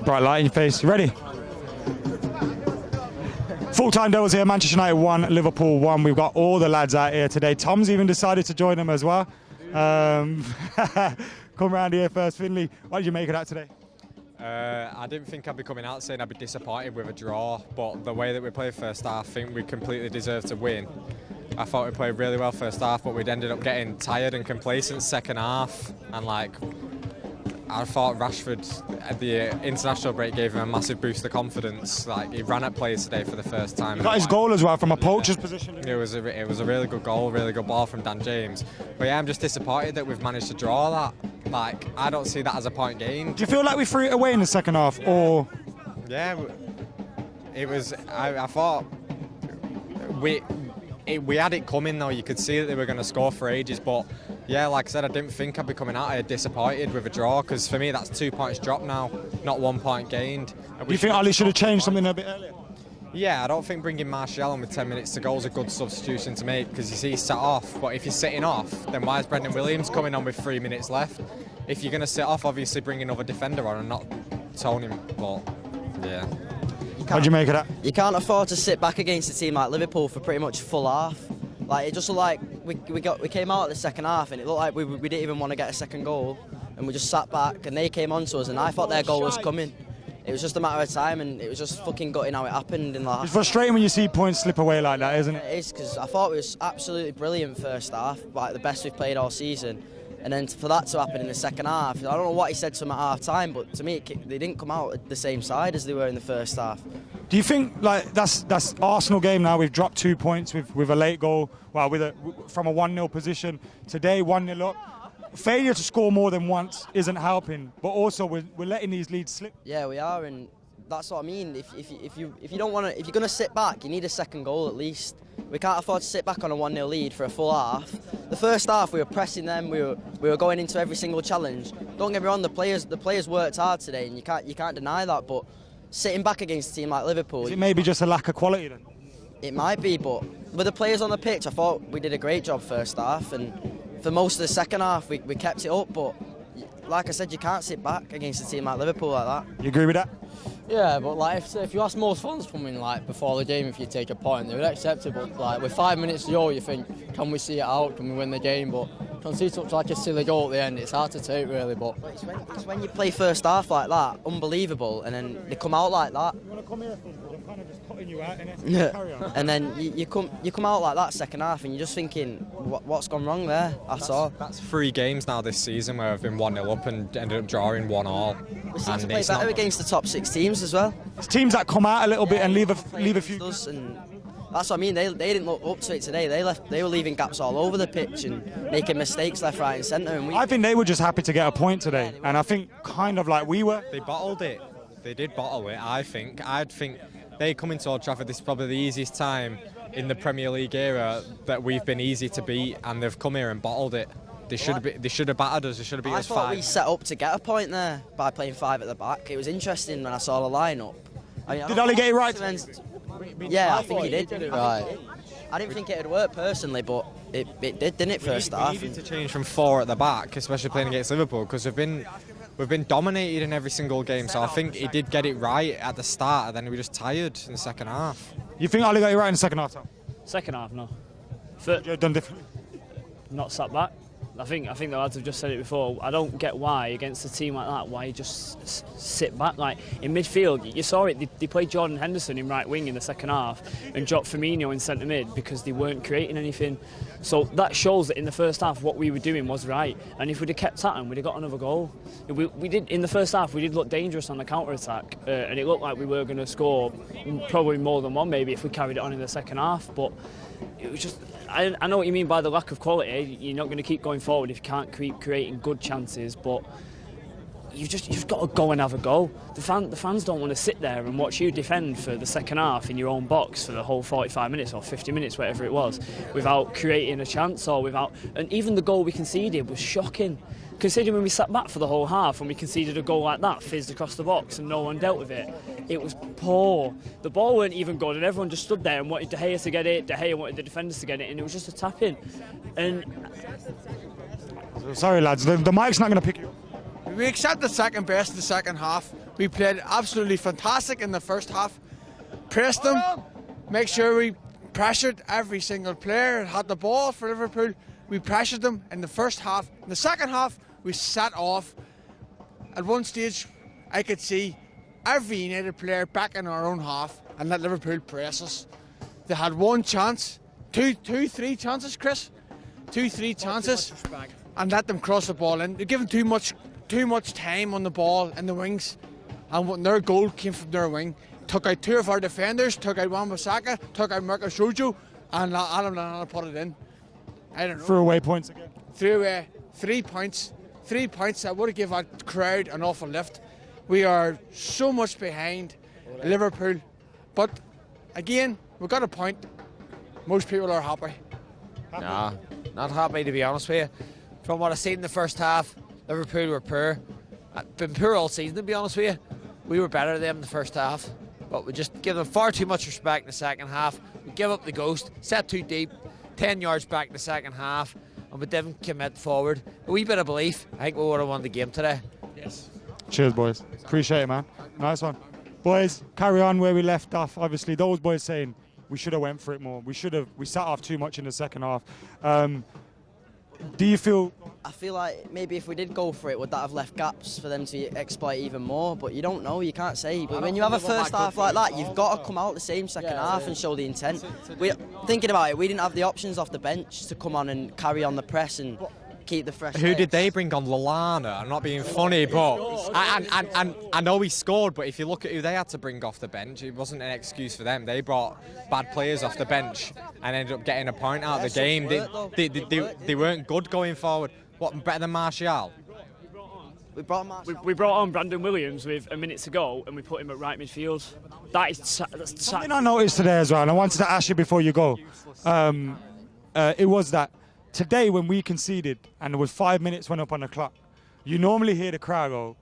bright light in your face. You ready? Full-time Devils here, Manchester United 1, Liverpool 1. We've got all the lads out here today. Tom's even decided to join them as well. Come round here first. Finley, what did you make of that today? I didn't think I'd be coming out saying I'd be disappointed with a draw, but the way that we played first half, I think we completely deserved to win. I thought we played really well first half, but we'd ended up getting tired and complacent second half, and like, I thought Rashford at the international break gave him a massive boost of confidence. Like, he ran at players today for the first time. He got his goal as well from a poacher's position. It was a really good goal, really good ball from Dan James. But yeah, I'm just disappointed that we've managed to draw that. Like, I don't see that as a point gained. Do you feel like we threw it away in the second half, or? Yeah, it was. I thought we had it coming though. You could see that they were going to score for ages, but. Yeah, like I said, I didn't think I'd be coming out here disappointed with a draw, because for me that's 2 points dropped now, not 1 point gained. Do you think Ali should have changed something a bit earlier? Yeah, I don't think bringing Martial on with 10 minutes to go is a good substitution to make, because you see he's sat off, but if you're sitting off, then why is Brendan Williams coming on with 3 minutes left? If you're going to sit off, obviously bring another defender on and not tone him, but yeah. What do you make of that? You can't afford to sit back against a team like Liverpool for pretty much full half. Like, it just looked like we came out at the second half and it looked like we didn't even want to get a second goal, and we just sat back and they came on to us and I thought their goal was coming. It was just a matter of time, and it was just fucking gutting how it happened. It's frustrating when you see points slip away like that, isn't it? It is, because I thought it was absolutely brilliant first half, like the best we've played all season. And then for that to happen in the second half, I don't know what he said to them at half time, but to me they didn't come out at the same side as they were in the first half. Do you think like that's Arsenal game now? We've dropped 2 points with a late goal, well, from a 1-0 position. Today 1-0 up. Failure to score more than once isn't helping, but also we're letting these leads slip. Yeah, we are, and that's what I mean. If you don't want to, if you're going to sit back, you need a second goal at least. We can't afford to sit back on a 1-0 lead for a full half. The first half we were pressing them, we were going into every single challenge. Don't get me wrong, the players worked hard today, and you can't deny that. But sitting back against a team like Liverpool, is it maybe just a lack of quality then? It might be, but with the players on the pitch, I thought we did a great job first half, and for most of the second half we kept it up. But like I said, you can't sit back against a team like Liverpool like that. You agree with that? Yeah, but like if you ask most fans coming like before the game if you take a point, they would accept it. But like with 5 minutes to go, you think, can we see it out? Can we win the game? But concede such like a silly goal at the end. It's hard to take really. But it's when you play first half like that, unbelievable, and then they come out like that. You want to come here? I'm kind of just putting you out, innit? Yeah. Carry on. And then you come out like that second half, and you're just thinking, what's gone wrong there? That's 3 games now this season where I've been 1-0 up and ended up drawing 1-1. We seem to play better against the top 6 teams as well. It's teams that come out a little bit and leave a few. And that's what I mean. They didn't look up to it today. They were leaving gaps all over the pitch and making mistakes left, right, and centre. And I think they were just happy to get a point today, and I think kind of like we were. They bottled it. They did bottle it. I'd think they come into Old Trafford. This is probably the easiest time in the Premier League era that we've been easy to beat, and they've come here and bottled it. They should have battered us. They should have beat us 5. I thought we set up to get a point there by playing 5 at the back. It was interesting when I saw the lineup. Did Ollie get it right? Yeah, I think he did. Right. I didn't think it would work personally, but it did, didn't it, first half? We needed to change from 4 at the back, especially playing against Liverpool, because we've been dominated in every single game. So I think he did get it right at the start, and then we were just tired in the second half. You think Ollie got it right in the second half, Tom? Second half, no. You've done differently. Not sat back. I think the lads have just said it before. I don't get why against a team like that, why you just sit back. Like in midfield, you saw it. They played Jordan Henderson in right wing in the second half and dropped Firmino in centre mid because they weren't creating anything. So that shows that in the first half what we were doing was right. And if we'd have kept at them, we'd have got another goal. We did in the first half. We did look dangerous on the counter attack, and it looked like we were going to score probably more than one, maybe if we carried it on in the second half. But it was just. I know what you mean by the lack of quality. You're not going to keep going forward if you can't keep creating good chances, but you've just got to go and have a go. The fans don't want to sit there and watch you defend for the second half in your own box for the whole 45 minutes or 50 minutes, whatever it was, without creating a chance or without. And even the goal we conceded was shocking. Considering when we sat back for the whole half and we conceded a goal like that, fizzed across the box and no one dealt with it, it was poor. The ball weren't even good and everyone just stood there and wanted De Gea to get it, De Gea wanted the defenders to get it, and it was just a tap-in. And sorry lads, the mic's not going to pick you up. We accept the second best in the second half. We played absolutely fantastic in the first half. Pressed them, make sure we pressured every single player, had the ball for Liverpool. We pressured them in the first half. In the second half, we sat off. At one stage, I could see every United player back in our own half and let Liverpool press us. They had one chance, three chances, Chris? 3 chances, and let them cross the ball in. They're giving too much time on the ball in the wings, and when their goal came from their wing, took out 2 of our defenders, took out Wan-Bissaka, took out Marcus Rashford, and Adam Lallana put it in. I don't know. Threw away points again. Threw away 3 points. 3 points that would have given our crowd an awful lift. We are so much behind Liverpool, but again, we got a point. Most people are happy. Nah, not happy to be honest with you. From what I've seen in the first half, Liverpool were poor. Been poor all season to be honest with you. We were better than them in the first half, but we just give them far too much respect in the second half. We give up the ghost, set too deep, 10 yards back in the second half, and we didn't commit forward. A wee bit of belief, I think we would have won the game today. Yes. Cheers, boys. Appreciate it, man. Nice one. Boys, carry on where we left off. Obviously, those boys saying we should have went for it more. We sat off too much in the second half. Do you feel... I feel like maybe if we did go for it, would that have left gaps for them to exploit even more? But you don't know, you can't say. But when you have a first half like that, you've got to come out the same second half and show the intent. Thinking about it, we didn't have the options off the bench to come on and carry on the press and keep the fresh. Who did they bring on? Lallana? I'm not being funny, but I know he scored, but if you look at who they had to bring off the bench, it wasn't an excuse for them. They brought bad players off the bench and ended up getting a point out of the game. They weren't good going forward. What, better than Martial? We brought Martial. We brought on Brandon Williams with a minute to go and we put him at right midfield. That's something I noticed today as well, and I wanted to ask you before you go. It was that today when we conceded and there was 5 minutes went up on the clock, you normally hear the crowd go,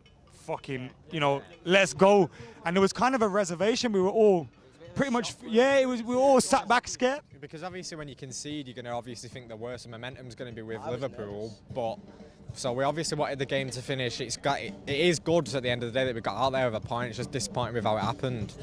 fucking, let's go. And there was kind of a reservation. We were all pretty much, we were all sat back scared. Because obviously when you concede, you're going to obviously think the worst momentum's going to be with Liverpool. But so we obviously wanted the game to finish. It is good at the end of the day that we got out there with a point. It's just disappointing with how it happened.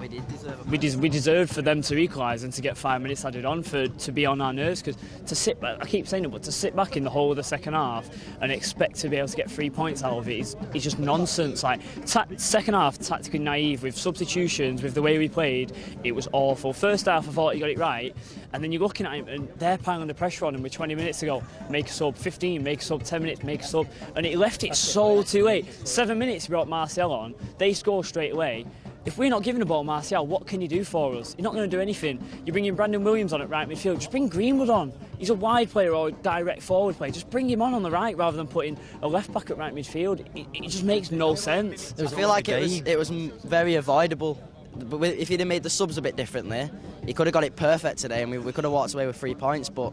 We did deserve a point. We deserved for them to equalise and to get 5 minutes added on to be on our nerves, because to sit back, I keep saying it, but to sit back in the whole of the second half and expect to be able to get 3 points out of it is just nonsense. Like second half, tactically naive with substitutions, with the way we played, it was awful. First half, I thought he got it right, and then you're looking at him and they're piling the pressure on him with 20 minutes to go. Make a sub, 15, make a sub, 10 minutes, make a sub, and it left it so too late. 7 minutes, he brought Martial on, they score straight away. If we're not giving the ball Martial, what can you do for us? You're not going to do anything. You're bringing Brandon Williams on at right midfield. Just bring Greenwood on. He's a wide player or a direct forward player. Just bring him on the right rather than putting a left back at right midfield. It just makes no sense. I feel like it was very avoidable. But if he'd have made the subs a bit differently, he could have got it perfect today, and we could have walked away with 3 points. But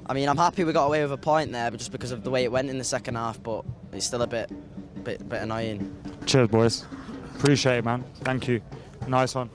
I mean, I'm happy we got away with a point there, but just because of the way it went in the second half. But it's still a bit annoying. Cheers, boys. Appreciate it, man. Thank you. Nice one.